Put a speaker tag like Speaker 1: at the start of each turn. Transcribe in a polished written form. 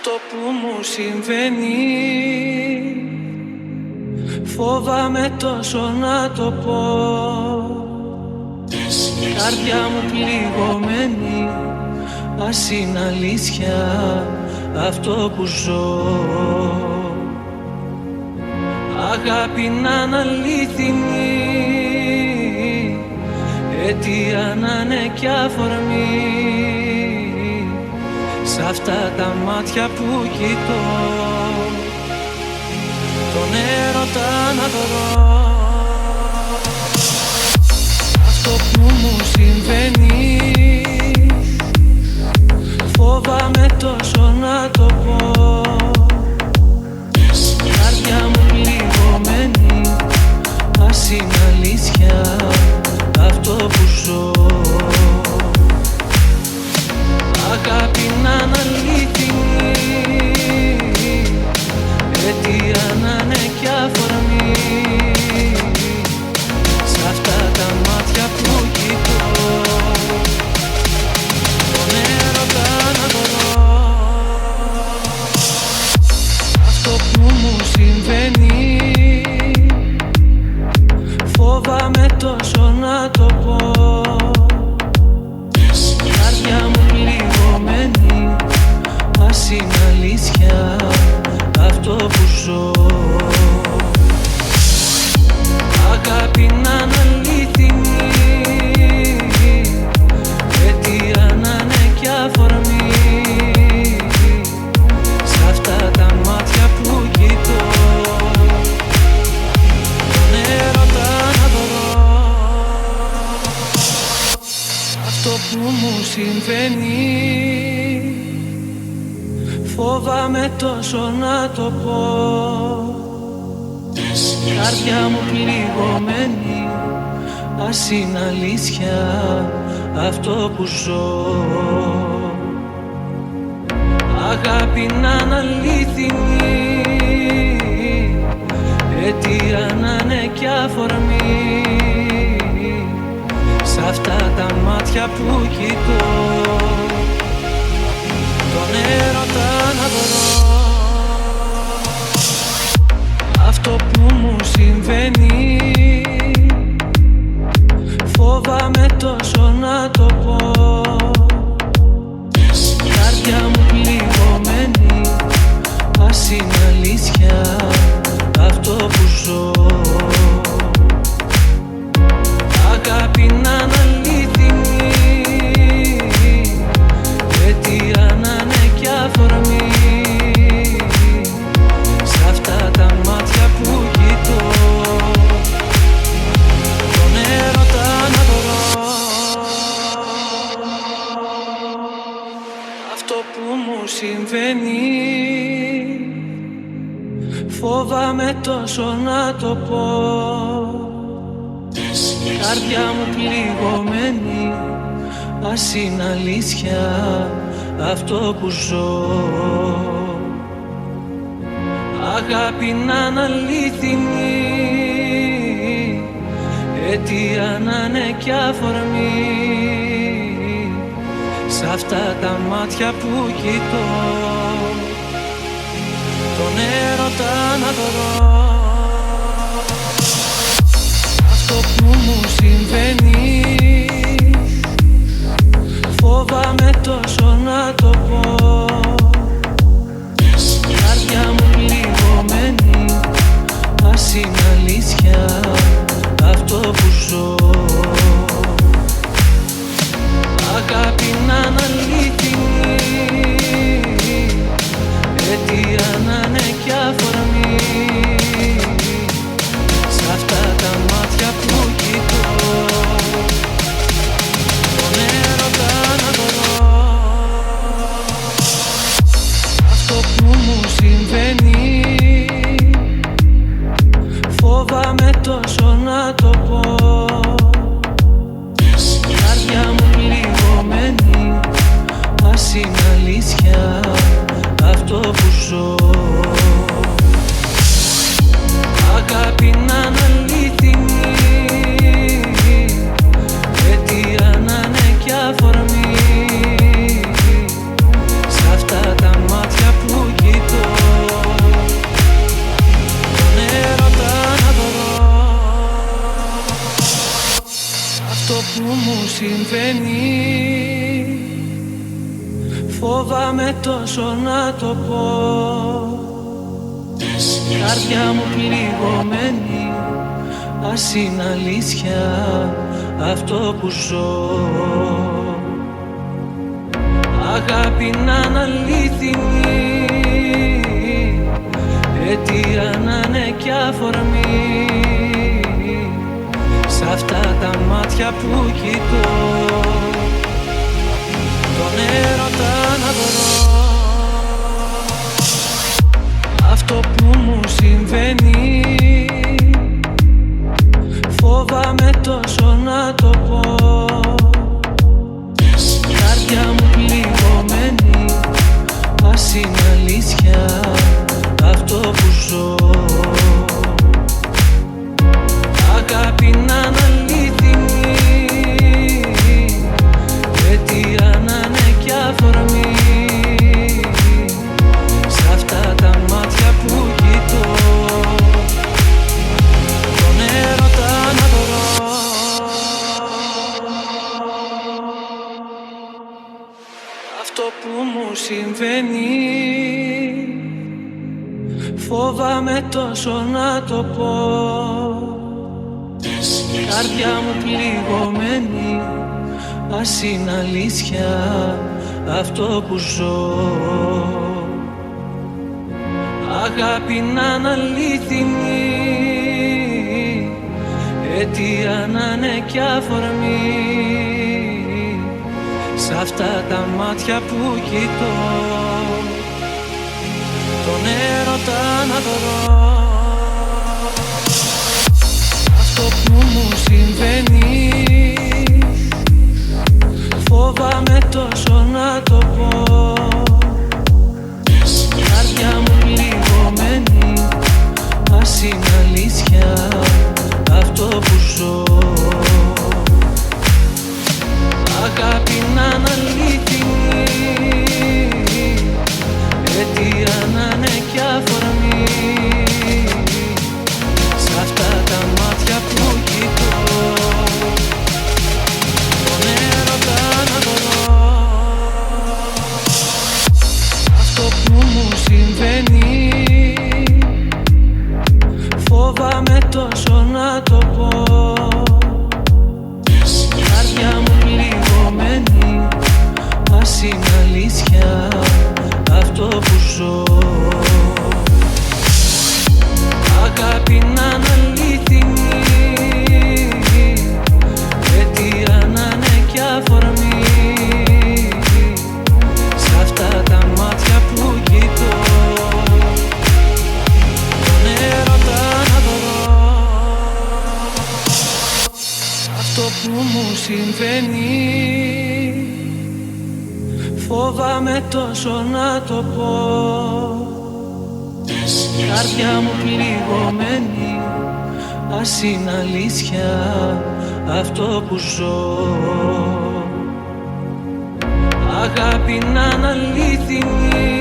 Speaker 1: Αυτό που μου συμβαίνει φοβάμαι τόσο να το πω. Καρδιά μου πληγωμένη, ας είναι αλήθεια αυτό που ζω. Αγάπη να είναι αλήθινη, αιτία να είναι κι αφορμή. Σ' αυτά τα μάτια που κοιτώ, τον έρωτα να δω. Αυτό που μου συμβαίνει φοβάμαι τόσο να το πω. Καρδιά μου πληγωμένη, ας είναι αλήθεια αυτό που ζω. Αγάπη να είναι αλήθινη, αιτία να είναι κι αφορμή. Σ' αυτά τα μάτια που κοιτώ, τον έρωτα να δω. Αυτό που μου συμβαίνει φοβάμαι τόσο να το πω. Καρδιά μου πληγωμένη, ας είναι αλήθεια αυτό που ζω. Αγάπη να είναι αλήθινη, αιτία να είναι κι αφορμή. Σ' αυτά τα μάτια που κοιτώ, τον έρωτα να δω. Αυτό που μου συμβαίνει φοβάμαι τόσο να το πω. Καρδιά μου πληγωμένη, ας είναι αλήθεια αυτό που ζω. Αγάπη να είναι αλήθινη, αιτία να είναι κι αφορμή. Σ' αυτά τα μάτια που κοιτώ, τον έρωτα να δω. Αυτό που μου συμβαίνει φοβάμαι τόσο να το πω. Καρδιά μου πληγωμένη, ας είναι αλήθεια αυτό που ζω. Αγάπη να είναι αλήθινη, αιτία να είναι κι αφορμή. Σ' αυτά τα μάτια που κοιτώ, τον έρωτα να δω. Αυτό που μου συμβαίνει φοβάμαι τόσο να το πω. Καρδιά μου πληγωμένη, ας είναι αλήθεια αυτό που ζω. Αγάπη να είναι αλήθινη, αιτία να είναι κι αφορμή. Σ' αυτά τα μάτια που κοιτώ, τον έρωτα να δω. Αυτό που μου συμβαίνει φοβάμαι τόσο να το πω. Καρδιά μου πληγωμένη, ας είναι αλήθεια αυτό που ζω. Αγάπη να είναι αλήθινη, αιτία να είναι κι αφορμή. Σ' αυτά τα μάτια που κοιτώ, τον έρωτα να δω. Αυτό που μου συμβαίνει φοβάμαι τόσο να το πω. Καρδιά μου πληγωμένη, ας είναι αλήθεια αυτό που ζω. Αγάπη να είναι αλήθινη, αιτία να είναι κι αφορμή. Σ' αυτά τα μάτια που συμβαίνει, φοβάμαι τόσο να το πω. Καρδιά μου πληγωμένη, ας είναι αλήθεια αυτό που ζω. Αγάπη να είναι αλήθινη, αιτία να είναι κι αφορμή, σ' αυτά τα μάτια που κοιτώ, τον έρωτα να βρω. Αυτό που μου συμβαίνει, φοβάμαι τόσο να το πω. Καρδιά μου πληγωμένη, ας είναι αλήθεια αυτό που ζω. Αγάπη να είναι αλήθινη, αιτία να είναι κι αφορμή, σ' αυτά τα μάτια που κοιτώ, τον έρωτα να βρω. Αυτό που μου συμβαίνει, φοβάμαι τόσο να το πω. Καρδιά μου πληγωμένη, ας είναι αλήθεια αυτό που ζω. Αγάπη να είναι αλήθινη, αιτία να είναι κι αφορμή, σ' αυτά τα μάτια που κοιτώ, τον έρωτα να βρω. Αυτό που μου συμβαίνει, φοβάμαι τόσο να το πω. Καρδιά μου πληγωμένη, ας είναι αλήθεια αυτό που ζω. Αγάπη να είναι αλήθινη, αιτία να είναι κι αφορμή, σ' αυτά τα μάτια που κοιτώ, τον έρωτα να βρω. Αυτό που μου συμβαίνει, φοβάμαι τόσο να το πω. Καρδιά μου πληγωμένη, ας είναι αλήθεια αυτό που ζω. Αγάπη να είναι αλήθινη, αιτία να είναι κι αφορμή, σ' αυτά τα μάτια που κοιτώ, τον έρωτα να βρω. Αυτό που μου συμβαίνει, φοβάμαι τόσο να το πω. Καρδιά μου πληγωμένη, ας είναι αλήθεια αυτό που ζω. Αγάπη να είναι αλήθινη,